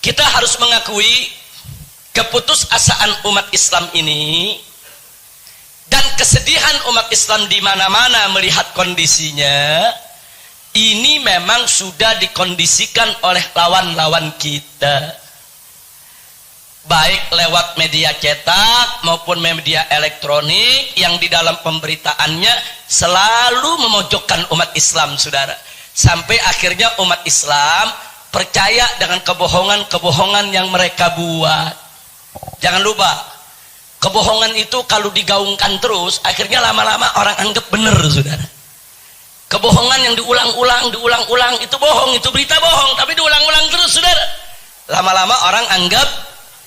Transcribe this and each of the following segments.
Kita harus mengakui keputusasaan umat Islam ini dan kesedihan umat Islam di mana-mana melihat kondisinya. Ini memang sudah dikondisikan oleh lawan-lawan kita, baik lewat media cetak maupun media elektronik yang di dalam pemberitaannya selalu memojokkan umat Islam, saudara. Sampai akhirnya umat Islam percaya dengan kebohongan-kebohongan yang mereka buat. Jangan lupa, kebohongan itu kalau digaungkan terus, akhirnya lama-lama orang anggap benar, saudara. Kebohongan yang diulang-ulang itu bohong, itu berita bohong, tapi diulang-ulang terus, saudara. Lama-lama orang anggap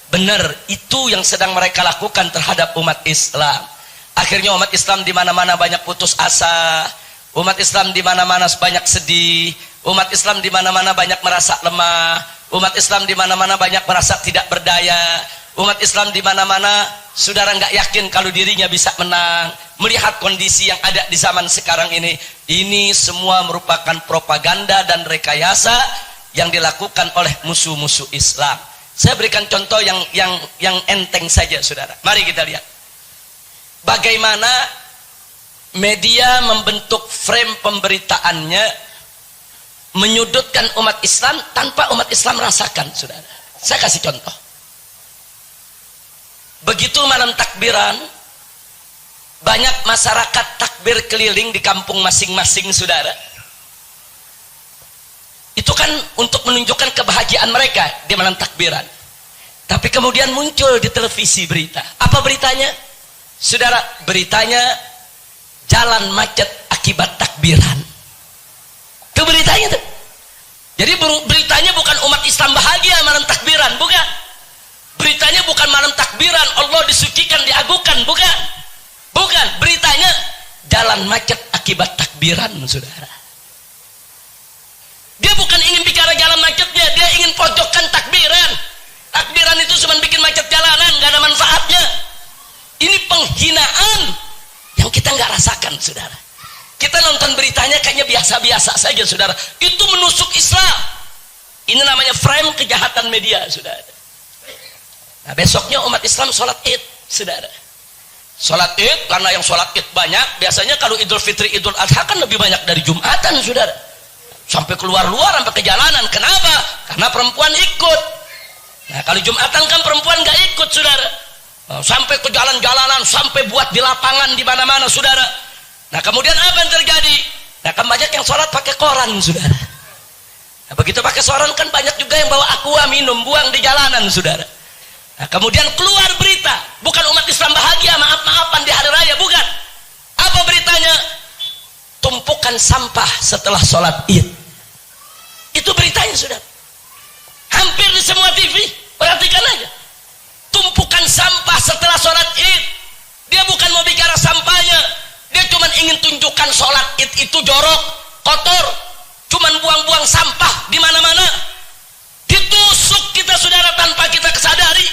benar. Itu yang sedang mereka lakukan terhadap umat Islam. Akhirnya umat Islam di mana-mana banyak putus asa, umat Islam di mana-mana banyak sedih, umat Islam di mana-mana banyak merasa lemah, umat Islam di mana-mana banyak merasa tidak berdaya, umat Islam di mana-mana saudara nggak yakin kalau dirinya bisa menang. Melihat kondisi yang ada di zaman sekarang ini semua merupakan propaganda dan rekayasa yang dilakukan oleh musuh-musuh Islam. Saya berikan contoh yang enteng saja, saudara. Mari kita lihat bagaimana media membentuk frame pemberitaannya menyudutkan umat Islam tanpa umat Islam rasakan, saudara. Saya kasih contoh. Begitu malam takbiran, banyak masyarakat takbir keliling di kampung masing-masing, saudara. Itu kan untuk menunjukkan kebahagiaan mereka di malam takbiran. Tapi kemudian muncul di televisi berita. Apa beritanya? Saudara, beritanya jalan macet akibat takbiran. Itu beritanya tuh. Jadi beritanya bukan umat Islam bahagia malam takbiran, bukan. Beritanya bukan malam takbiran Allah disucikan, diagukan, bukan. Bukan, beritanya jalan macet akibat takbiran, saudara. Dia bukan ingin bicara jalan macetnya, dia ingin pojokkan takbiran. Takbiran itu cuma bikin macet jalanan, gak ada manfaatnya. Ini penghinaan yang kita nggak rasakan, saudara. Kita nonton beritanya kayaknya biasa-biasa saja, saudara. Itu menusuk Islam. Ini namanya frame kejahatan media, saudara. Nah, besoknya umat Islam sholat Id, saudara. Sholat Id, karena yang sholat Id banyak, biasanya kalau Idul Fitri, Idul Adha kan lebih banyak dari Jumatan, saudara. Sampai keluar-luar, sampai ke jalanan. Kenapa? Karena perempuan ikut. Nah, kalau Jumatan kan perempuan nggak ikut, saudara. Sampai ke jalan-jalanan, sampai buat di lapangan di mana-mana, saudara. Nah, kemudian apa yang terjadi? Nah, kan banyak yang sholat pakai koran, saudara. Nah, begitu pakai koran kan banyak juga yang bawa aqua minum, buang di jalanan, saudara. Nah, kemudian keluar berita, bukan umat Islam bahagia maaf-maafan di hari raya, bukan. Apa beritanya? Tumpukan sampah setelah sholat Id. Itu beritanya, saudara. Hampir di semua TV, perhatikan aja. Tumpukan sampah setelah sholat Id. Dia bukan mau bicara sampahnya, dia cuma ingin tunjukkan sholat Id itu jorok, kotor, cuma buang-buang sampah di mana-mana. Ditusuk kita, saudara, tanpa kita kesadari.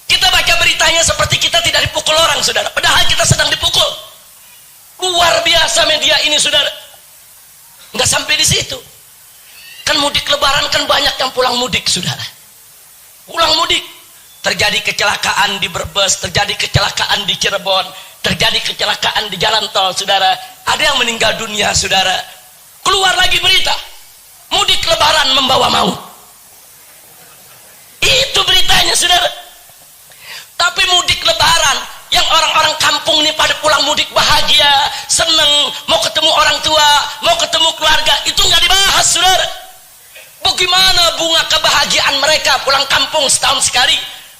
Kita baca beritanya seperti kita tidak dipukul orang, saudara, padahal kita sedang dipukul. Luar biasa media ini, saudara. Nggak sampai di situ. Kan mudik lebaran kan banyak yang pulang mudik, saudara. Pulang mudik. Terjadi kecelakaan di Brebes, terjadi kecelakaan di Cirebon, terjadi kecelakaan di jalan tol, saudara. Ada yang meninggal dunia, saudara. Keluar lagi berita, mudik lebaran membawa maut. Itu beritanya, saudara. Tapi mudik lebaran yang orang-orang kampung ini pada pulang mudik bahagia, seneng, mau ketemu orang tua, mau ketemu keluarga, itu nggak dibahas, saudara. Bagaimana bunga kebahagiaan mereka pulang kampung setahun sekali?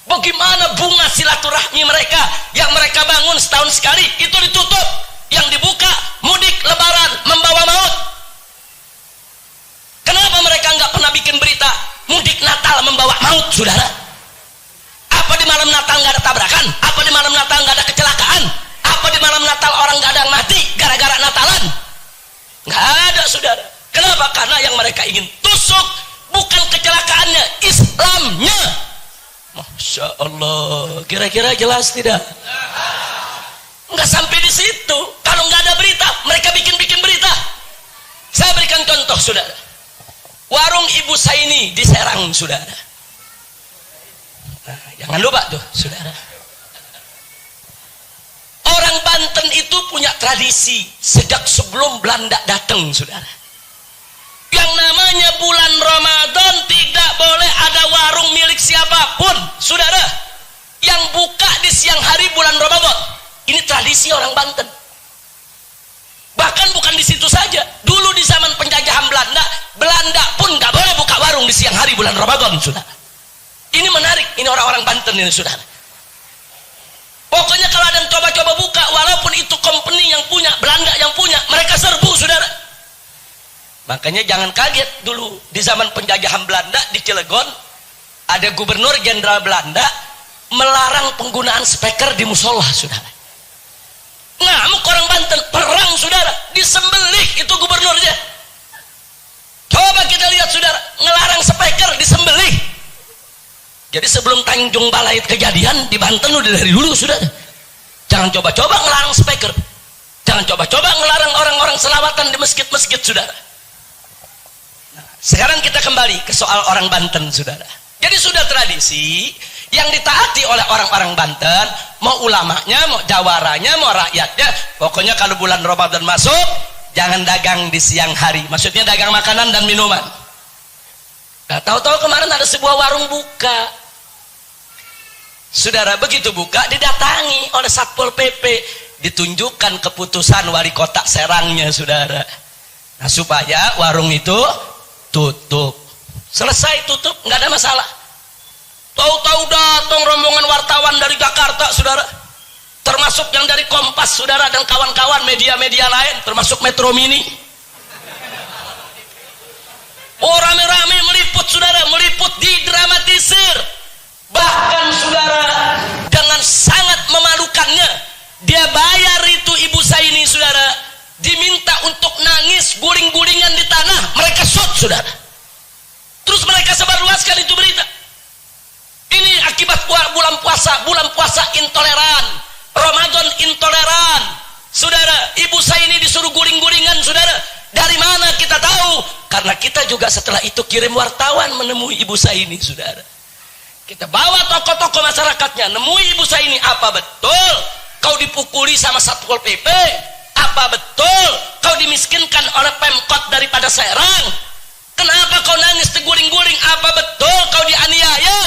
Bagaimana bunga silaturahmi mereka yang mereka bangun setahun sekali? Itu ditutup. Yang dibuka, mudik lebaran membawa maut. Kenapa mereka nggak pernah bikin berita mudik Natal membawa maut, saudara? Apa di malam Natal nggak ada tabrakan? Apa di malam Natal nggak ada kecelakaan? Apa di malam Natal orang nggak ada yang mati gara-gara Natalan? Nggak ada, saudara. Kenapa? Karena yang mereka ingin tusuk bukan kecelakaannya, Islamnya. Masya Allah, kira-kira jelas tidak? Nggak sampai di situ. Kalau nggak ada berita, mereka bikin berita. Saya berikan contoh, saudara. Warung Ibu Saini di Serang, saudara. Jangan lupa tuh, saudara. Orang Banten itu punya tradisi sejak sebelum Belanda datang, saudara. Yang namanya bulan Ramadan tidak boleh ada warung milik siapapun, saudara, yang buka di siang hari bulan Ramadan. Ini tradisi orang Banten. Bahkan bukan di situ saja. Dulu di zaman penjajahan Belanda, Belanda pun nggak boleh buka warung di siang hari bulan Ramadan, saudara. Ini menarik, ini orang-orang Banten ini, saudara. Pokoknya kalau ada yang coba-coba buka, walaupun itu company yang punya, Belanda yang punya, mereka serbu, saudara. Makanya jangan kaget, dulu di zaman penjajahan Belanda di Cilegon, ada gubernur jenderal Belanda melarang penggunaan speaker di musola, saudara. Ngamuk orang Banten, perang, saudara, disembelih itu gubernurnya. Coba kita lihat, saudara, ngelarang speaker, disembelih. Jadi sebelum Tanjung Balai kejadian di Banten udah dari dulu, saudara. Jangan coba-coba ngelarang speaker, jangan coba-coba ngelarang orang-orang selawatan di masjid-masjid, saudara. Sekarang kita kembali ke soal orang Banten, saudara. Jadi sudah tradisi yang ditaati oleh orang-orang Banten, mau ulamanya, mau jawaranya, mau rakyatnya. Pokoknya kalau bulan Ramadan masuk, jangan dagang di siang hari. Maksudnya dagang makanan dan minuman. Nah, tahu-tahu kemarin ada sebuah warung buka. Saudara, begitu buka didatangi oleh Satpol PP, ditunjukkan keputusan wali kota Serangnya, saudara. Nah, supaya warung itu tutup. Selesai tutup, nggak ada masalah. Tahu-tahu datang rombongan wartawan dari Jakarta, saudara, termasuk yang dari Kompas, saudara, dan kawan-kawan media-media lain, termasuk Metro Mini. Oh, rame-rame meliput, saudara, meliput, didramatisir. Bahkan, saudara, dengan sangat memalukannya, dia bayar itu ibu saya ini, saudara, diminta untuk nangis, guling-gulingan di tanah, mereka shoot, saudara. Terus mereka sebarluaskan itu berita. Ini akibat bulan puasa intoleran, Ramadan intoleran, saudara. Ibu saya ini disuruh guling-gulingan, saudara. Dari mana kita tahu? Karena kita juga setelah itu kirim wartawan menemui ibu saya ini, saudara. Kita bawa tokoh-tokoh masyarakatnya, nemui ibu saya ini. Apa betul kau dipukuli sama Satpol PP? Apa betul kau dimiskinkan oleh Pemkot daripada Serang? Kenapa kau nangis terguling-guling? Apa betul kau dianiaya?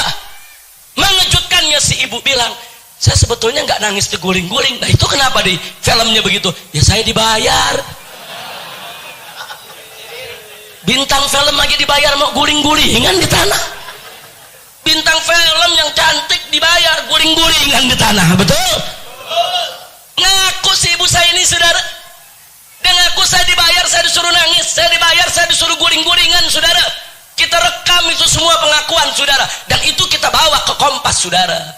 Mengejutkannya si ibu bilang, saya sebetulnya nggak nangis terguling-guling. Nah, itu kenapa di filmnya begitu? Ya saya dibayar. Bintang film aja dibayar mau guling-gulingan di tanah. Bintang film yang cantik dibayar guling-gulingan di tanah, betul? Ngaku si ibu saya ini, saudara. Dia ngaku saya dibayar, saya disuruh nangis, saya dibayar, saya disuruh guling-gulingan, saudara. Kita rekam itu semua pengakuan, saudara, dan itu kita bawa ke Kompas, saudara.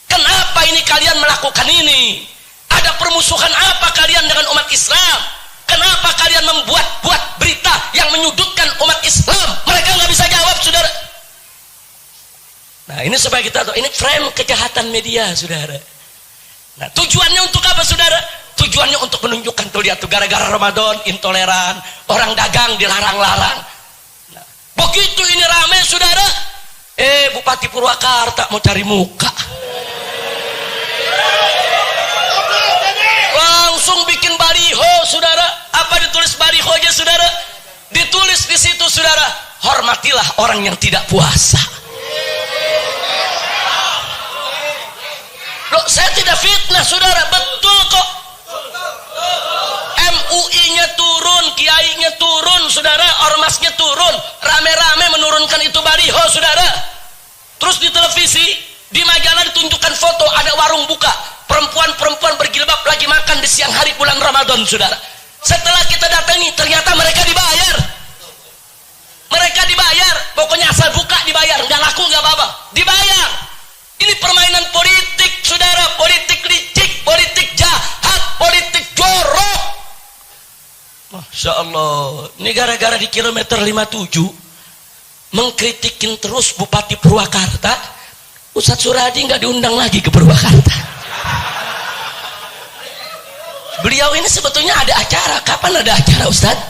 Kenapa ini kalian melakukan ini? Ada permusuhan apa kalian dengan umat Islam? Kenapa kalian membuat-buat berita yang menyudutkan umat Islam? Mereka nggak bisa jawab, saudara. Nah, ini supaya kita tahu, ini frame kejahatan media, saudara. Nah, tujuannya untuk apa, saudara? Tujuannya untuk menunjukkan tuh, lihat tuh, gara-gara Ramadan intoleran, orang dagang dilarang-larang. Nah, begitu ini rame, saudara, Bupati Purwakarta mau cari muka, langsung bikin baliho, saudara. Apa ditulis balihonya, saudara? Ditulis di situ, saudara, hormatilah orang yang tidak puasa. Loh, saya tidak fitnah, saudara, betul kok. MUI-nya turun, kiainya turun, saudara, ormasnya turun, rame-rame menurunkan itu baliho, saudara. Terus di televisi, di majalah ditunjukkan foto ada warung buka, perempuan-perempuan berjilbab lagi makan di siang hari bulan Ramadan, saudara. Setelah kita datangi, ternyata mereka dibayar. Mereka dibayar, pokoknya asal buka dibayar, nggak laku nggak apa-apa, dibayar. Ini permainan politik, saudara, politik licik, politik jahat, politik jorok. Masya Allah, ini gara-gara di kilometer 57 mengkritikin terus Bupati Purwakarta, Ustadz Suradi nggak diundang lagi ke Purwakarta. Beliau ini sebetulnya ada acara. Kapan ada acara, Ustadz?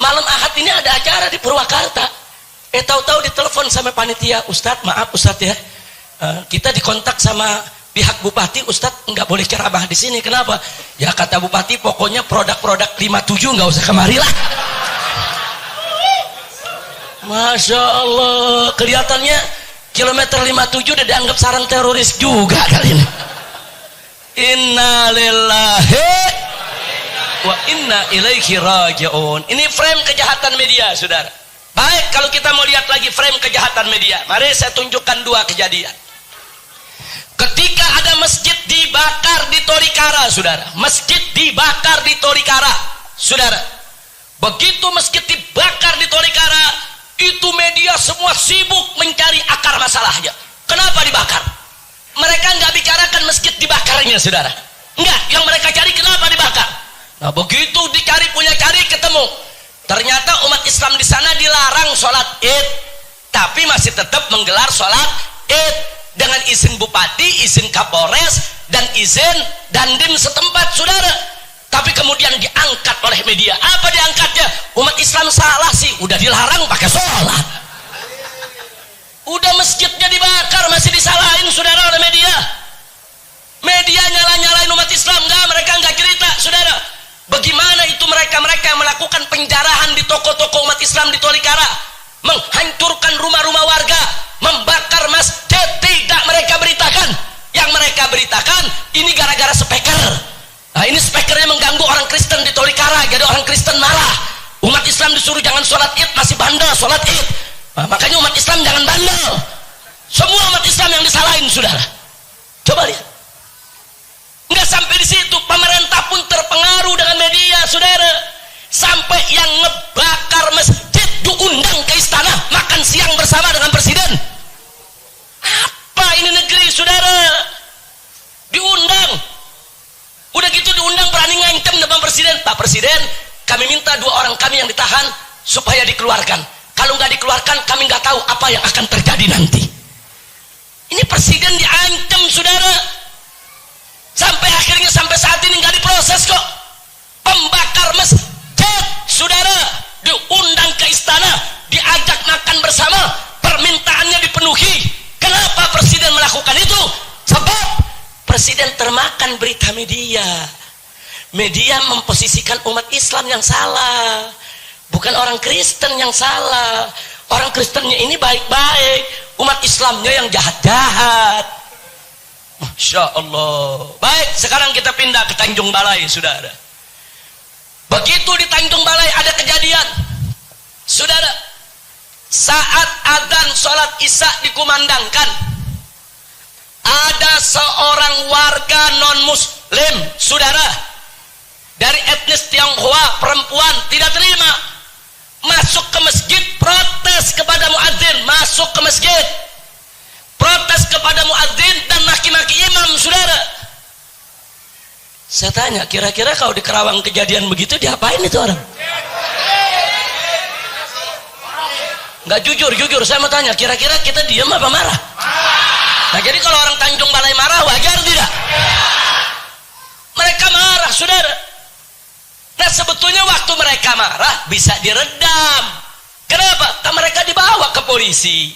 Malam Ahad ini ada acara di Purwakarta. Tahu-tahu ditelepon sama panitia, Ustadz, maaf Ustadz ya, Kita dikontak sama pihak bupati, Ustadz nggak boleh ceramah di sini. Kenapa? Ya kata bupati, pokoknya produk-produk 57 nggak usah kemari lah. Masya Allah, kelihatannya kilometer 57 udah dianggap sarang teroris juga kali ini. Inna lillahi wa inna ilaihi raji'un. Ini frame kejahatan media, saudara. Baik, kalau kita mau lihat lagi frame kejahatan media, mari saya tunjukkan dua kejadian. Ketika ada masjid dibakar di Tolikara, saudara. Masjid dibakar di Tolikara, saudara. Begitu masjid dibakar di Tolikara, itu media semua sibuk mencari akar masalahnya. Kenapa dibakar? Mereka nggak bicarakan masjid dibakarnya, saudara. Enggak, yang mereka cari kenapa dibakar. Nah, begitu dicari punya cari ketemu. Ternyata umat Islam di sana dilarang sholat Id, tapi masih tetap menggelar sholat Id dengan izin bupati, izin Kapolres, dan izin dandim setempat, saudara. Tapi kemudian diangkat oleh media. Apa diangkatnya? Umat Islam salah sih, udah dilarang pakai sholat. Udah masjidnya dibakar masih disalahin, saudara, oleh media. Media nyala-nyalain umat Islam, mereka nggak cerita, saudara. Bagaimana itu mereka yang melakukan penjarahan di toko-toko umat Islam di Tolikara, menghancurkan rumah-rumah warga, membakar masjid, tidak mereka beritakan. Yang mereka beritakan ini gara-gara speaker. Nah, ini speakernya mengganggu orang Kristen di Tolikara, jadi orang Kristen marah. Umat Islam disuruh jangan sholat Id, masih bandel sholat Id. Nah, makanya umat Islam jangan bandel. Semua umat Islam yang disalahin, saudara. Coba lihat. Nggak sampai di situ, pemerintah pun terpengaruh dengan media, saudara. Sampai yang ngebakar masjid diundang ke istana makan siang bersama dengan presiden. Apa ini negeri, saudara? Diundang. Udah gitu diundang berani ngancam depan presiden. Pak Presiden, kami minta 2 orang kami yang ditahan supaya dikeluarkan. Kalau nggak dikeluarkan, kami nggak tahu apa yang akan terjadi nanti. Ini presiden diancam, saudara. Sampai akhirnya sampai saat ini nggak diproses kok. Pembakar masjid, saudara, diundang ke istana, diajak makan bersama, permintaannya dipenuhi. Kenapa presiden melakukan itu? Sebab presiden termakan berita media. Media memposisikan umat Islam yang salah, bukan orang Kristen yang salah. Orang Kristennya ini baik-baik, umat Islamnya yang jahat-jahat. Masya Allah. Baik, sekarang kita pindah ke Tanjung Balai, saudara. Begitu di Tanjung Balai ada kejadian, saudara. Saat adzan sholat isya dikumandangkan, ada seorang warga non-muslim, saudara, dari etnis Tionghoa, perempuan, tidak terima, masuk ke masjid, protes kepada muadzin, masuk ke masjid, protes kepada muadzin dan maki-maki imam, saudara. Saya tanya, kira-kira kalau di Kerawang kejadian begitu diapain itu orang? Nggak jujur, saya mau tanya, kira-kira kita diam apa marah? Nah, jadi kalau orang Tanjung Balai marah, wajar tidak? Mereka marah, saudara. Nah, sebetulnya waktu mereka marah bisa diredam. Kenapa? Karena mereka dibawa ke polisi,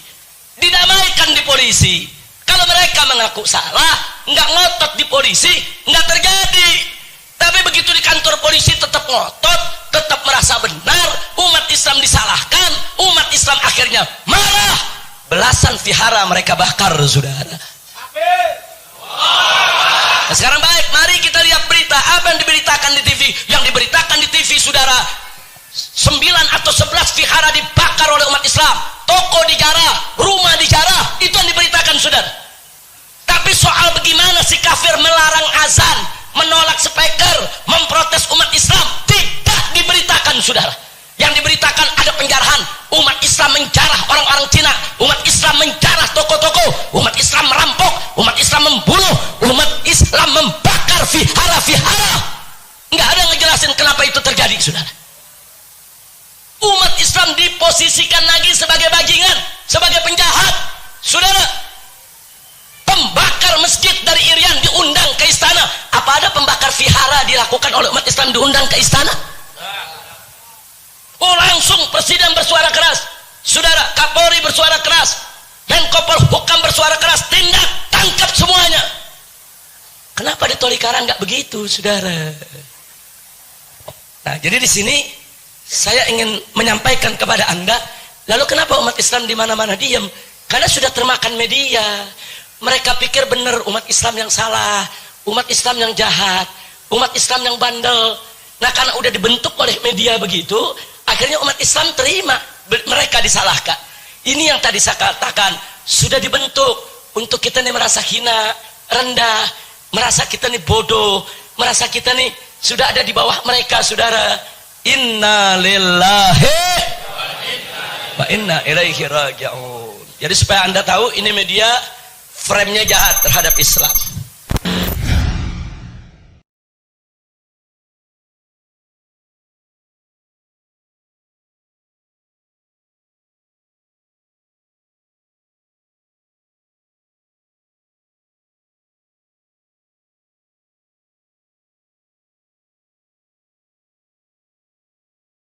didamaikan di polisi. Kalau mereka mengaku salah, nggak ngotot di polisi, nggak terjadi. Tapi begitu di kantor polisi tetap ngotot, tetap merasa benar, umat Islam disalahkan, umat Islam akhirnya marah. Belasan vihara mereka bakar, saudara. Nah, sekarang baik, mari kita lihat berita apa yang diberitakan di TV. Yang diberitakan di TV, saudara, 9 atau 11 vihara dibakar oleh umat Islam, toko dijarah, rumah dijarah, itu yang diberitakan, saudara. Tapi soal bagaimana si kafir melarang azan, menolak speaker, memprotes umat Islam, tidak diberitakan, saudara. Yang diberitakan ada penjarahan, umat Islam menjarah orang-orang Cina, umat Islam menjarah toko-toko, umat Islam merampok, umat Islam membunuh, umat Islam membakar vihara-vihara. Nggak ada yang ngejelasin kenapa itu terjadi, saudara. Umat Islam diposisikan lagi sebagai bajingan, sebagai penjahat, saudara. Pembakar masjid dari Irian diundang ke istana. Apa ada pembakar vihara dilakukan oleh umat Islam diundang ke istana? Oh, langsung presiden bersuara keras, saudara. Kapolri bersuara keras, Menko Polhukam bersuara keras, tindak. Tolikara nggak begitu, saudara. Nah, jadi di sini saya ingin menyampaikan kepada Anda, lalu kenapa umat Islam di mana-mana diam? Karena sudah termakan media. Mereka pikir benar umat Islam yang salah, umat Islam yang jahat, umat Islam yang bandel. Nah, karena udah dibentuk oleh media begitu, akhirnya umat Islam terima mereka disalahkan. Ini yang tadi saya katakan, sudah dibentuk untuk kita nih merasa hina, rendah, merasa kita nih bodoh, merasa kita nih sudah ada di bawah mereka, saudara. Inna lillahi wa inna ilaihi raji'un. Jadi supaya Anda tahu, ini media frame-nya jahat terhadap Islam.